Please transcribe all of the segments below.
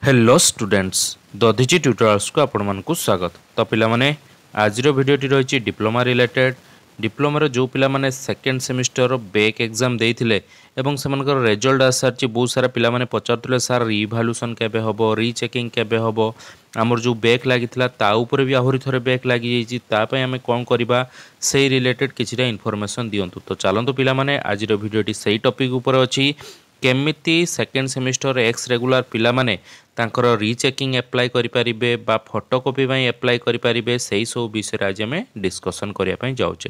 Hello students Dadhichi tutorials को आपण मानकु स्वागत। तो पिला माने आज भिडियोटी रही डिप्लोमा रिलेटेड डिप्लोमार जो पिला माने सेकेंड सेमिस्टर बैक एग्जाम देइथिले एवं सेमानकर रिजल्ट आसारची बहुत सारा पिला माने पचारतले सार रिवैल्यूएशन केबे हबो रीचेकिंग केबे हबो आमर जो बैक लागिथिला ता ऊपर भी आहुरी थरे बैक लागि जाईची ता पय हमें कोन करबा सेही रिलेटेड किछिटा इन्फॉर्मेशन दियंतु। तो चलंतु पिला माने आज भिडियोटी सेही टॉपिक ऊपर अछि केमिति सेकेंड सेमिस्टर एक्स रेगुलर पिला माने तांकर रीचेकिंग एप्लाई करि परिबे बा फोटोकॉपी पई एप्लाई करि परिबे सेही सब विषय आज हम डिस्कशन करिया पई जाउचे।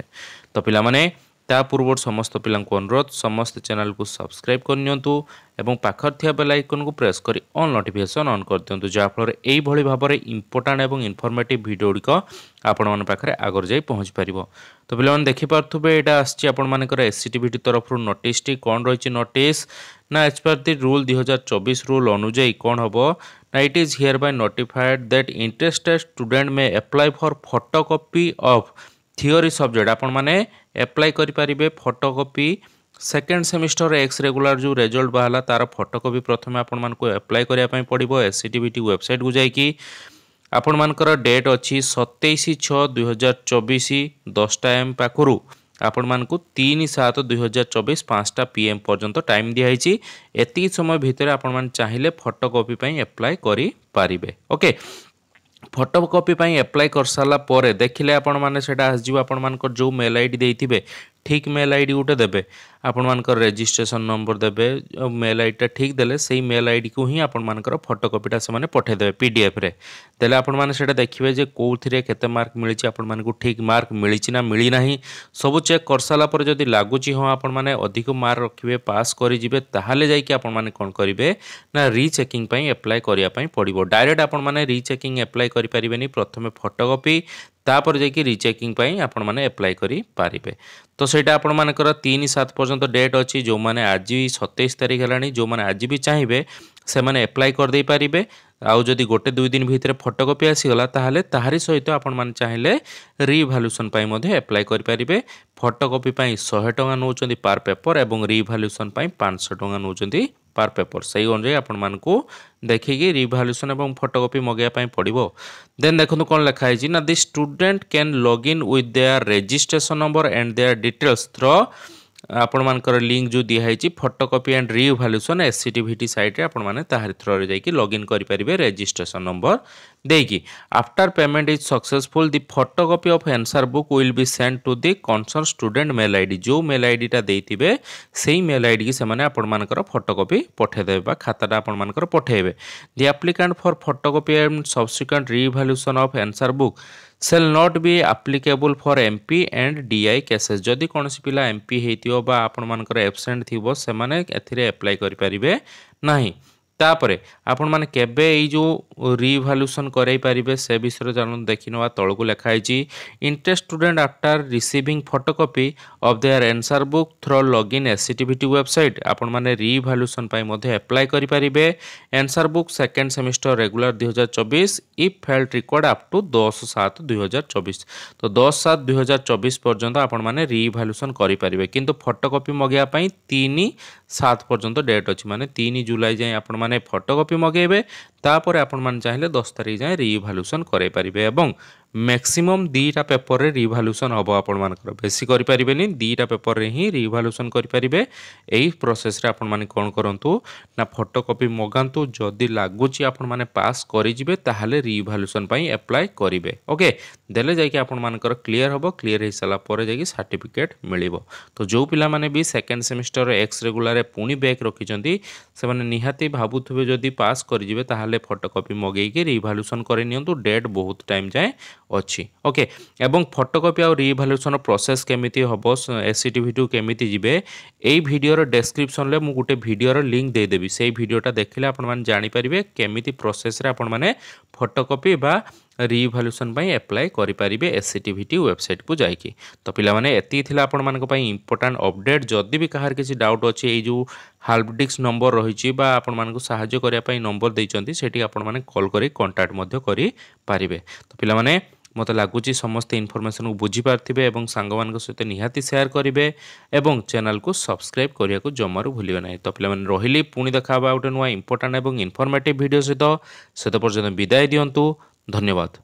तो पिला माने ता पूर्व समस्त पिलांक अनुरोध समस्त चैनल को सब्सक्राइब करनियंतु एवं पाखर थिया बेल आइकन को प्रेस करी ऑल नोटिफिकेशन ऑन कर दियंतु जा फल एई भली भाबरे इंपोर्टेंट एवं इन्फॉर्मेटिव वीडियो को आपण मन पाखरे आगर जाई पहुंच परिबो। तो पिला मन देखि पारथुबे एटा आछि आपण मानकर एससीटीबीटी तरफ रु नोटिस टी कोन रहिछि नोटिस ना as per the rule 2024 rule अनुଯାयी कोन हबो ना it is hereby notified that interested student में apply for photocopy of theory subject आपण माने अप्लाई करि परिबे photocopy second semester ex regular जो रिजल्ट बाहला तार फोटोकॉपी प्रथमे आपण मानको अप्लाई करिया पई पड़िबो एससीटीबीटी वेबसाइट को जाई कि आपण मानकर डेट अछि 27/6/2024 10 टाइम पाखरु आपण मानकु 3/7/2024 5टा पीएम पर्यंत टाइम दिया हिची एती समय भितर आपण मान चाहिले फोटोकॉपी पई अप्लाई करि पारिबे। ओके फोटोकॉपी पई अप्लाई कर साला परे देखिले आपण माने सेटा आसजिव आपण मानकर जो मेल आईडी देइथिबे ठीक मेल आईडी उठे देबे आपण मानकर रजिस्ट्रेशन नंबर देबे मेल आईडी ठीक देले सेही मेल आईडी को ही आपण मानकर फोटोकॉपीटा से माने पठे देबे पीडीएफ रे देले आपण माने सेटा देखिबे जे कोउथिरे केते मार्क मिलिछि आपण मानकु ठीक मार्क मिलिछि ना मिली नाही सब चेक कर साला पर जदी लागुछि हो आपण माने अधिक मार्क रखिबे पास करि जिबे ताहाले जाई कि आपण माने कोन करिवे ना रीचेकिंग पई अप्लाई करिया पई पड़िबो। डायरेक्ट आपण माने रीचेकिंग अप्लाई करि परिबेनी प्रथमे फोटोकॉपी तापर जाकि रीचेकिंग पई आपण माने अप्लाई करि पारिबे। तो सेटा आपण मानकर 3/7 पर्यंत डेट अछि जो माने आज 27 तारिख हलानी जो माने आज भी चाहिबे से माने अप्लाई कर दे पारिबे आउ जदि गोटे 2 दिन भितर फोटोकॉपी आसीगला ताहाले ताहारी सहित आपण माने चाहिले रिवैल्यूएशन पई मध्ये अप्लाई करि पारिबे। फोटोकॉपी पई 100 टका नउचंदी पर पेपर एवं रिवैल्यूएशन पई 500 टका नउचंदी पर पेपर सही अनुसार आपण मानकु देखिकी रिवैल्यूएशन एवं फोटोकॉपी मगेया पई पड़िबो। देन देखंतु कोन लिखा है ना the student can log in with their registration number and their details through आपण मानकर लिंक जो दिया है फोटोकॉपी एंड रिवैल्यूएशन एससीटीबीटी साइट रे आपण माने ताहारी थ्रू रे जाई लॉग इन करि परिबे रजिस्ट्रेशन नंबर देकी after payment is successful the photocopy of answer book will be send to the concern student mail ID जो मेल आईडी टा देइथिबे सेही मेल आईडी की से माने आपण मानकर फोटोकॉपी पठे देबे बा खाताटा आपण मानकर पठेबे। The applicant for photocopy and subsequent revaluation of answer book shall not be applicable for MP and DI cases जदि कौन पिला एमपी हेतियो बा आपण मानकर एब्सेंट थिबो से माने एथिरे अप्लाई करि परिबे नाही। तापरे आपण माने केबे एई जो रिवैल्यूएशन करै परिबे से विषय जानन देखिनवा तळकु लेखा आइछि interest student after receiving photocopy of their answer book through login SCTBT website आपण माने रिवैल्यूएशन पई मध्ये अप्लाई करि परिबे answer book second semester regular 2024 if failed record up to 10/7/2024 तो 10/7/2024 पर्यंत आपण माने रिवैल्यूएशन करि परिबे किंतु फोटोकॉपी मगेया पई 3/7 पर्यंत डेट अछि माने 3 जुलाई जाय आपण माने फोटोकॉपी मगेबे तापर आपण मान चाहिले 10 तारिख जाय रिवैल्यूएशन करे परिबे एवं मैक्सिमम 2टा पेपर रे रिवैल्यूएशन हबो आपण मानकर बेसी करि परिबेनी 2टा पेपर रे ही रिवैल्यूएशन करि परिबे। एई प्रोसेस रे आपण माने कोन करंतु ना फोटोकॉपी मगांतु जदी लागुची आपण माने पास करि जिबे ताहाले रिवैल्यूएशन पई अप्लाई करिवे। ओके देले जाय कि आपण मानकर क्लियर हबो क्लियर हिसाला परे जाय कि सर्टिफिकेट मिलिबो। तो जो पिला माने भी सेकंड सेमिस्टर एक्स रेगुलर रे पुनी बैक रखिचंती से माने निहाती भाबुथबे जदी पास करि जिबे ताहाले फोटोकॉपी मगेई कि रिवैल्यूएशन करि नियंतु डेट बहुत टाइम जाय अच्छी। ओके एवं फोटोकॉपी और रिवैल्यूएशन प्रोसेस केमिति हबो एससीटीबीटी केमिति जिबे एई वीडियो रो डिस्क्रिप्शन ले मु गुटे वीडियो रो लिंक दे देबी सेई वीडियोटा देखिले आपण माने जानि परिबे केमिति प्रोसेस रे आपण माने फोटोकॉपी बा रिवैल्यूएशन पई अप्लाई करि परिबे एससीटीबीटी वेबसाइट को जाईकी। तो पिला माने एति थिला आपण मानक पई इंपोर्टेंट अपडेट जदी भी कहार किसी डाउट अछि एई जो हेल्प डिस्क नंबर रहिछि बा आपण मानक सहाय्य करिया पई नंबर दैचंती सेठी आपण माने कॉल करी कांटेक्ट मध्य करि परिबे। तो पिला माने ମୋତେ ଲାଗୁଛି ସମସ୍ତେ ଇନଫର୍ମେସନ୍କୁ ବୁଝିପାରିଥିବେ ଏବଂ ସାଙ୍ଗମାନଙ୍କ ସହିତ ନିହାତି ସେୟାର କରିବେ ଏବଂ ଚ୍ୟାନେଲକୁ ସବସ୍କ୍ରାଇବ୍ କରିବାକୁ ଜମାରୁ ଭୁଲିବେ ନାହିଁ। ତ ପିଲାମାନେ ରହିଲି, ପୁଣି ଦେଖା ହେବା ଗୋଟେ ନୂଆ ଇମ୍ପୋର୍ଟାଣ୍ଟ ଏବଂ ଇନଫର୍ମେଟିଭ୍ ଭିଡ଼ିଓ ସହିତ। ସେତେ ପର୍ଯ୍ୟନ୍ତ ବିଦାୟ ଦିଅନ୍ତୁ। ଧନ୍ୟବାଦ।